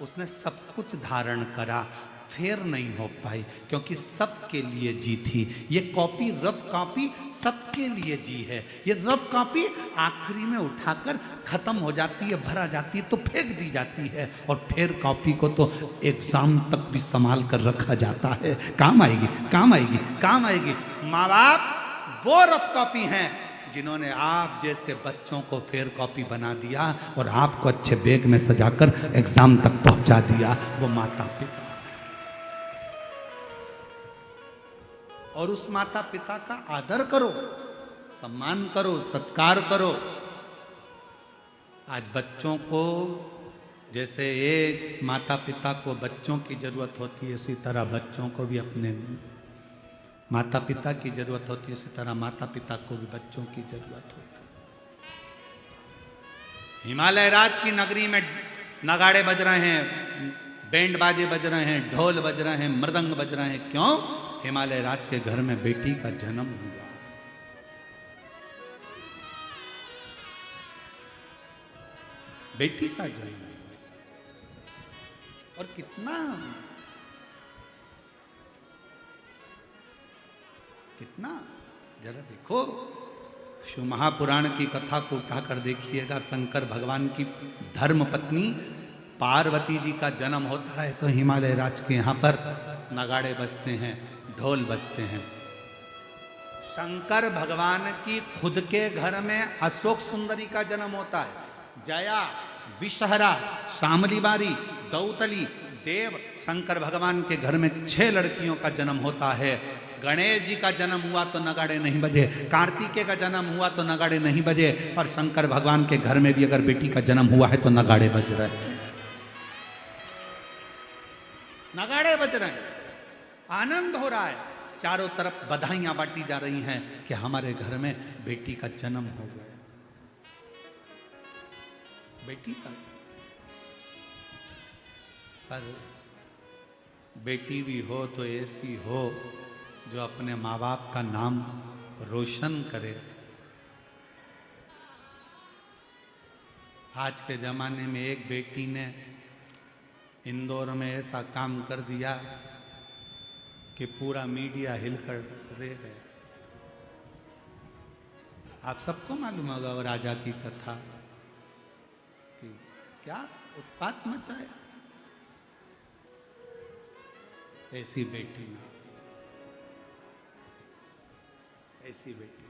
उसने सब कुछ धारण करा, फेर नहीं हो पाई क्योंकि सबके लिए जी थी। ये कॉपी रफ कॉपी सबके लिए जी है। ये रफ कॉपी आखिरी में उठाकर खत्म हो जाती है, भरा जाती है तो फेंक दी जाती है। और फेर कॉपी को तो एग्जाम तक भी संभाल कर रखा जाता है। काम आएगी, काम आएगी, काम आएगी। माँ बाप वो रफ कॉपी हैं जिन्होंने आप जैसे बच्चों को फेर कॉपी बना दिया और आपको अच्छे बैग में सजाकर एग्जाम तक पहुंचा दिया। वो माता पिता, और उस माता पिता का आदर करो, सम्मान करो, सत्कार करो। आज बच्चों को जैसे एक माता पिता को बच्चों की जरूरत होती है, उसी तरह बच्चों को भी अपने माता पिता की जरूरत होती है, उसी तरह माता पिता को भी बच्चों की जरूरत होती है। हिमालय राज की नगरी में नगाड़े बज रहे हैं, बैंड बाजे बज रहे हैं, ढोल बज रहे हैं, मृदंग बज रहे हैं। क्यों? हिमालय राज के घर में बेटी का जन्म हुआ। बेटी का जन्म, और कितना कितना जरा देखो, शिव महापुराण की कथा को उठाकर देखिएगा। शंकर भगवान की धर्म पत्नी पार्वती जी का जन्म होता है तो हिमालय राज के यहाँ पर नगाड़े बजते हैं, ढोल बजते हैं। शंकर भगवान की खुद के घर में अशोक सुंदरी का जन्म होता है। जया, विषहरा, शामली बारी, दौतली, देव, शंकर भगवान के घर में 6 लड़कियों का जन्म होता है। गणेश जी का जन्म हुआ तो नगाड़े नहीं बजे, कार्तिकेय का जन्म हुआ तो नगाड़े नहीं बजे, पर शंकर भगवान के घर में भी अगर बेटी का जन्म हुआ है तो नगाड़े बज रहे हैं, नगाड़े बज रहे हैं, आनंद हो रहा है। चारों तरफ बधाइयां बांटी जा रही हैं कि हमारे घर में बेटी का जन्म हो गया। बेटी का, पर बेटी भी हो तो ऐसी हो जो अपने माँ बाप का नाम रोशन करे। आज के जमाने में एक बेटी ने इंदौर में ऐसा काम कर दिया कि पूरा मीडिया हिलकर रह गया। आप सबको मालूम होगा वो राजा की कथा कि क्या उत्पात मचाया। ऐसी बेटी ना, ऐसी बेटी।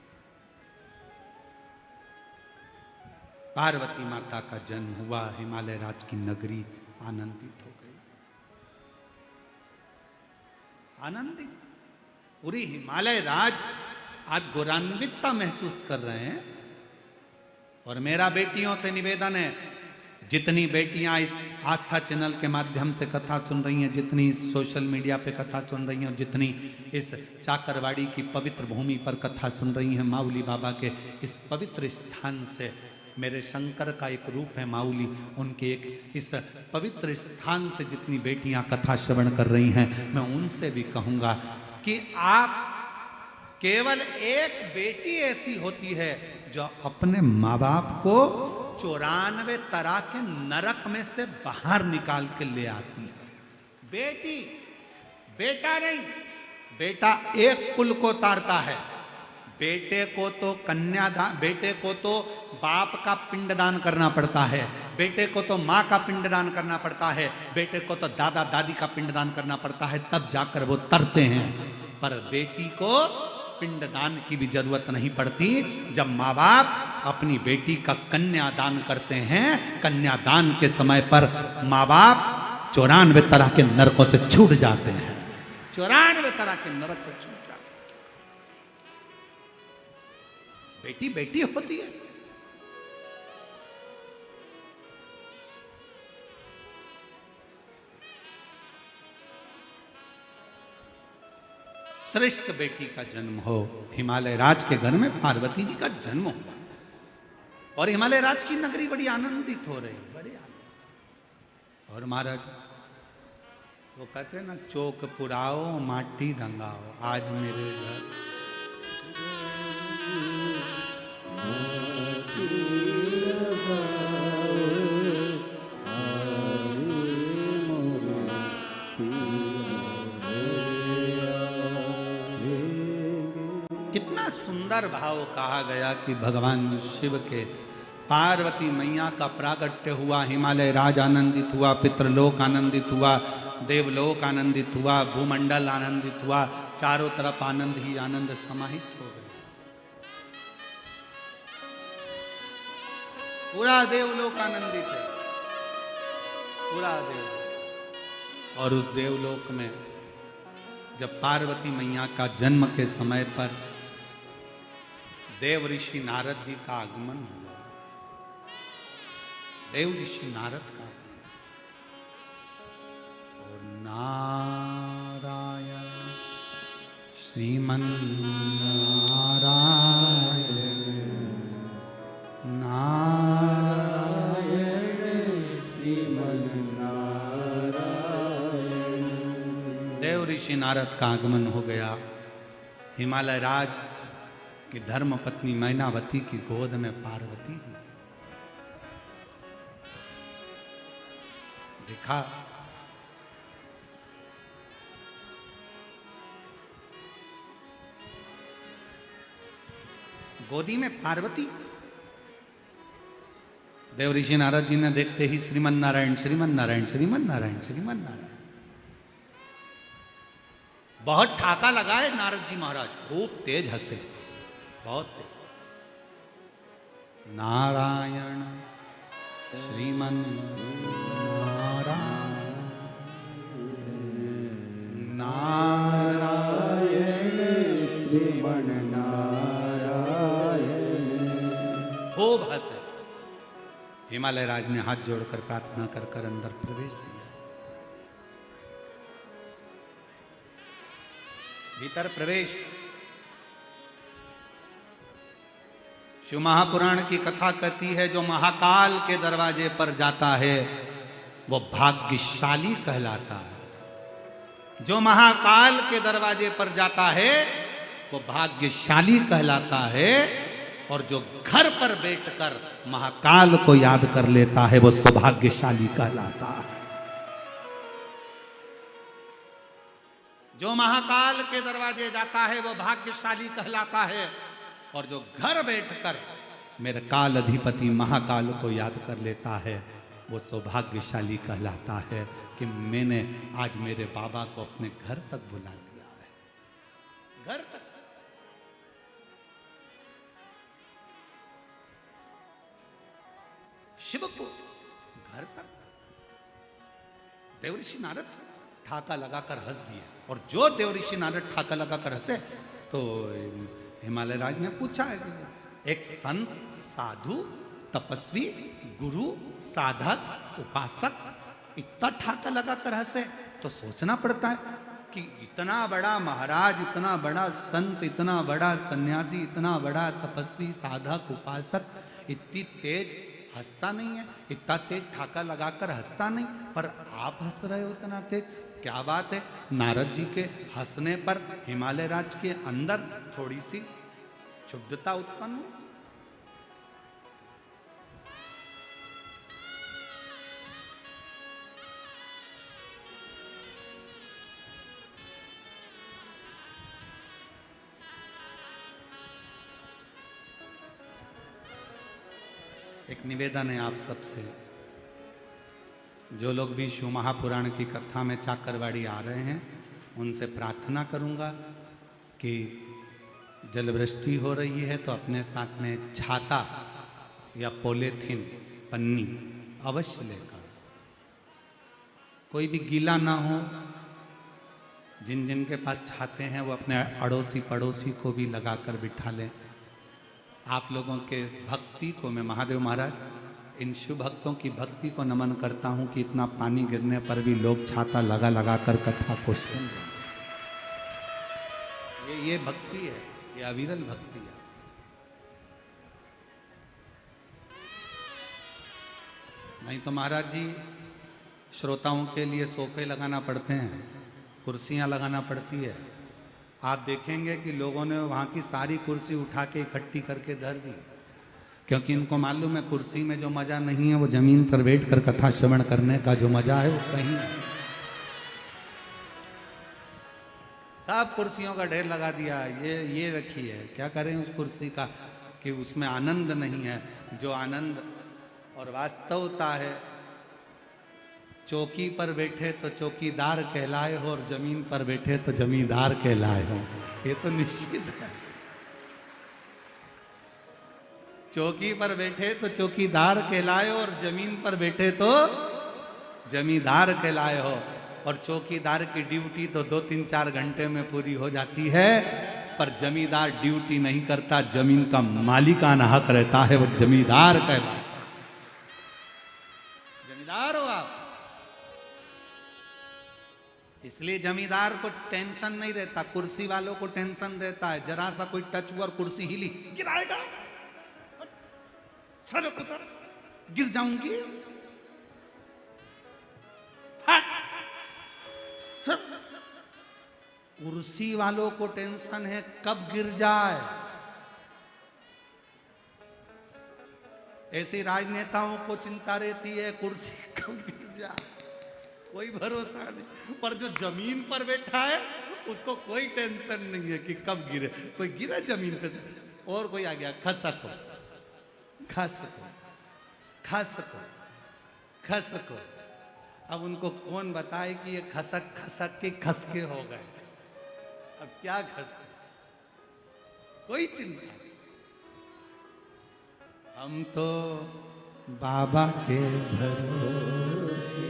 पार्वती माता का जन्म हुआ, हिमालय राज की नगरी आनंदित हो गई। आनंदित, पूरी हिमालय राज आज गौरवान्वितता महसूस कर रहे हैं। और मेरा बेटियों से निवेदन है, जितनी बेटियां इस आस्था चैनल के माध्यम से कथा सुन रही हैं, जितनी इस सोशल मीडिया पे कथा सुन रही हैं, और जितनी इस चाकरवाड़ी की पवित्र भूमि पर कथा सुन रही हैं, माउली बाबा के इस पवित्र स्थान से, मेरे शंकर का एक रूप है माउली, उनके एक इस पवित्र स्थान से जितनी बेटियां कथा श्रवण कर रही हैं, मैं उनसे भी कहूँगा कि आप, केवल एक बेटी ऐसी होती है जो अपने माँ बाप को 94 तरह के नरक में से बाहर निकाल के ले आती है। बेटी, बेटा नहीं, बेटा एक कुल को तारता है, बेटे को तो कन्यादान, बेटे को तो बाप का पिंडदान करना पड़ता है, बेटे को तो माँ का पिंडदान करना पड़ता है, बेटे को तो दादा दादी का पिंडदान करना पड़ता है, तब जाकर वो तरते हैं। पर बेटी को पिंडदान की भी जरूरत नहीं पड़ती जब माँ बाप अपनी बेटी का कन्यादान करते हैं। कन्यादान के समय पर माँ बाप 94 तरह के नरकों से छूट जाते हैं, 94 तरह के नरक से छूट जाते हैं। बेटी बेटी होती है। श्रेष्ठ बेटी का जन्म हो। हिमालय राज के घर में पार्वती जी का जन्म हुआ और हिमालय राज की नगरी बड़ी आनंदित हो रही, बड़ी आनंद। और महाराज वो कहते हैं ना, चौक पुराओ माटी रंगाओ, आज मेरे घर कितना सुंदर भाव कहा गया कि भगवान शिव के पार्वती मैया का प्रागट्य हुआ, हिमालय राज आनंदित हुआ, पितृलोक आनंदित हुआ, देवलोक आनंदित हुआ, भूमंडल आनंदित हुआ, चारों तरफ आनंद ही आनंद समाहित हो गया। पूरा देवलोक आनंदित है, पूरा देवलोक। और उस देवलोक में जब पार्वती मैया का जन्म के समय पर देव ऋषि नारद जी का आगमन हुआ, देव ऋषि नारद का, और नारायण श्रीमन नारायण नारायण श्रीमन नारायण। देव ऋषि नारद का आगमन हो गया। हिमालय राज की धर्म पत्नी मैनावती की गोद में पार्वती जी देखा। गोदी में पार्वती। देव ऋषि नारद जी ने देखते ही श्रीमन नारायण श्रीमन नारायण श्रीमन नारायण श्रीमन नारायण, बहुत ठाका लगाए नारद जी महाराज, खूब तेज हंसे, बहुत तेज। नारायण श्रीमन नारायण श्रीमन नारायण, खूब हंसे। हिमालय राज ने हाथ जोड़कर प्रार्थना कर कर अंदर प्रवेश दिया। भीतर प्रवेश। शिव महापुराण की कथा कहती है, जो महाकाल के दरवाजे पर जाता है वो भाग्यशाली कहलाता है। जो महाकाल के दरवाजे पर जाता है वो भाग्यशाली कहलाता है, और जो घर पर बैठकर महाकाल को याद कर लेता है वो सौभाग्यशाली कहलाता है। जो महाकाल के दरवाजे जाता है वो भाग्यशाली कहलाता है, और जो घर बैठकर मेरे काल अधिपति महाकाल को याद कर लेता है वो सौभाग्यशाली कहलाता है कि मैंने आज मेरे बाबा को अपने घर तक बुला लिया है। घर तक। शिव को घर तक। देवऋषि नारद ठाका लगाकर हंस दिए, और जो देवऋषि नारद ठाका लगाकर हंसे तो हिमालय राज ने पूछा है, एक संत साधु तपस्वी गुरु साधक उपासक इतना ठाका लगाकर हंसे तो सोचना पड़ता है कि इतना बड़ा महाराज, इतना बड़ा संत, इतना बड़ा सन्यासी, इतना बड़ा तपस्वी साधक उपासक इतनी तेज हंसता नहीं है, इतना तेज ठाका लगाकर हंसता नहीं, पर आप हंस रहे हो इतना तेज, क्या बात है? नारद जी के हंसने पर हिमालय राज के अंदर थोड़ी सी क्षुब्धता उत्पन्न हुई। एक निवेदन है आप सबसे, जो लोग भी शिव महापुराण की कथा में चाकरवाड़ी आ रहे हैं उनसे प्रार्थना करूंगा कि जल वृष्टि हो रही है तो अपने साथ में छाता या पॉलीथीन पन्नी अवश्य लेकर, कोई भी गीला ना हो। जिन जिन के पास छाते हैं वो अपने अड़ोसी पड़ोसी को भी लगाकर बिठा लें। आप लोगों के भक्ति को मैं महादेव महाराज इन शिव भक्तों की भक्ति को नमन करता हूं कि इतना पानी गिरने पर भी लोग छाता लगा लगा कर कथा को सुन रहे हैं। ये भक्ति है, ये अविरल भक्ति है। नहीं तो महाराज जी श्रोताओं के लिए सोफे लगाना पड़ते हैं, कुर्सियां लगाना पड़ती है। आप देखेंगे कि लोगों ने वहाँ की सारी कुर्सी उठा के इकट्ठी करके धर दी, क्योंकि इनको मालूम है कुर्सी में जो मजा नहीं है वो जमीन पर बैठ कर कथा श्रवण करने का जो मजा है वो कहीं नहीं। सब कुर्सियों का ढेर लगा दिया, ये रखी है, क्या करें उस कुर्सी का कि उसमें आनंद नहीं है। जो आनंद और वास्तवता है, चौकी पर बैठे तो चौकीदार कहलाए हो और जमीन पर बैठे तो जमींदार कहलाए हो, ये तो निश्चित है। चौकी पर बैठे तो चौकीदार कहलाए और जमीन पर बैठे तो जमींदार कहलाए हो। और चौकीदार की ड्यूटी तो 2-3-4 घंटे में पूरी हो जाती है, पर जमींदार ड्यूटी नहीं करता, जमीन का मालिकाना हक रहता है, वो जमींदार कहलाए। जमींदार हो आप, इसलिए जमींदार को टेंशन नहीं रहता, कुर्सी वालों को टेंशन रहता है। जरा सा कोई टच हुआ और कुर्सी हिली, गिराएगा, सर उतर, गिर जाऊंगी, सर। कुर्सी वालों को टेंशन है कब गिर जाए। ऐसे राजनेताओं को चिंता रहती है कुर्सी कब गिर जाए, कोई भरोसा नहीं। पर जो जमीन पर बैठा है उसको कोई टेंशन नहीं है कि कब गिरे। कोई गिरा जमीन पे और कोई आ गया, खसको खसको खसको खसको। अब उनको कौन बताए कि ये खसक खसक के खसके हो गए, अब क्या खसके, कोई चिंता नहीं। हम तो बाबा के भरोसे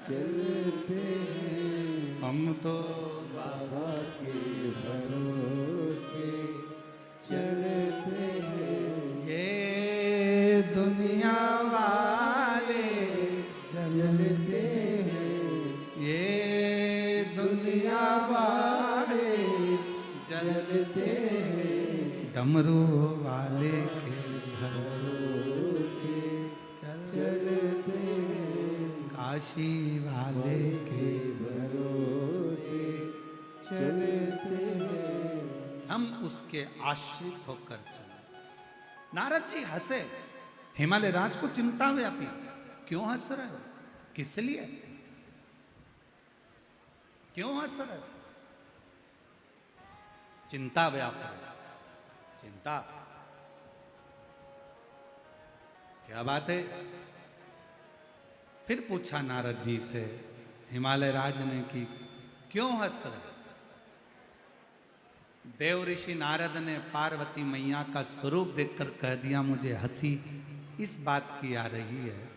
चलते हैं, हम तो बाबा के भरोसे चलते हैं। ये दुनिया वाले चलते हैं, ये दुनिया वाले चलते हैं, डमरू वाले के भरोसे चलते हैं, काशी वाले के भरोसे चलते हैं। हम उसके आश्रित होकर चले। नारद जी हंसे, हिमालय राज को चिंता व्यापी, क्यों हंस रहे हो, किस लिए, क्यों हंस रहे हो। चिंता व्यापी, चिंता क्या बात है। फिर पूछा नारद जी से हिमालय राज ने कि क्यों हंस रहे। देव ऋषि नारद ने पार्वती मैया का स्वरूप देखकर कह दिया, मुझे हंसी इस बात की आ रही है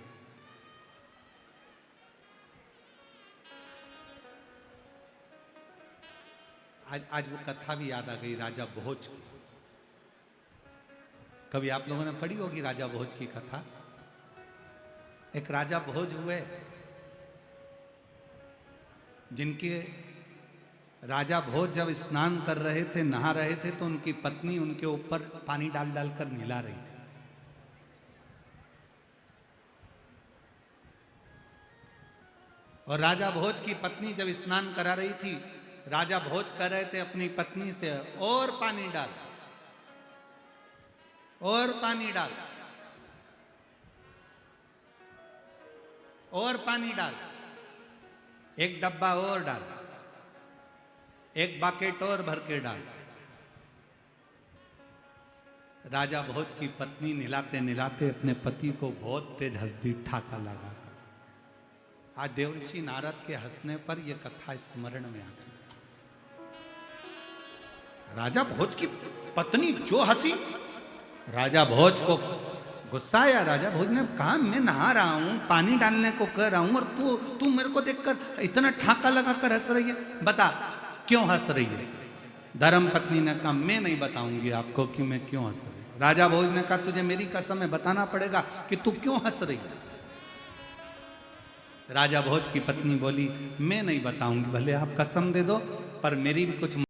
आज वो कथा भी याद आ गई राजा भोज की। कभी आप लोगों ने पढ़ी होगी राजा भोज की कथा। एक राजा भोज हुए जिनके राजा भोज जब स्नान कर रहे थे, नहा रहे थे, तो उनकी पत्नी उनके ऊपर पानी डाल डालकर नहला रही थी। और राजा भोज की पत्नी जब स्नान करा रही थी, राजा भोज कर रहे थे अपनी पत्नी से, और पानी डाल, और पानी डाल, और पानी डाल, एक डब्बा और डाल, एक बकेट और भर के डाल। राजा भोज की पत्नी निलाते निलाते अपने पति को बहुत तेज हंस दी, ठाका लगा। आज देवर्षि नारद के हंसने पर यह कथा स्मरण में आ गई। राजा भोज की पत्नी जो हंसी, राजा भोज को गुस्सा आया। राजा भोज ने कहा मैं नहा रहा हूं, पानी डालने को कह रहा हूं और तू मेरे को देखकर इतना ठाका लगा कर हंस रही है, बता क्यों हंस रही है। धर्म पत्नी ने कहा मैं नहीं बताऊंगी आपको कि मैं क्यों हंस रही हूं। राजा भोज ने कहा तुझे मेरी कसम है बताना पड़ेगा कि तू क्यों हंस रही है। राजा भोज की पत्नी बोली मैं नहीं बताऊंगी, भले आप कसम दे दो पर मेरी भी कुछ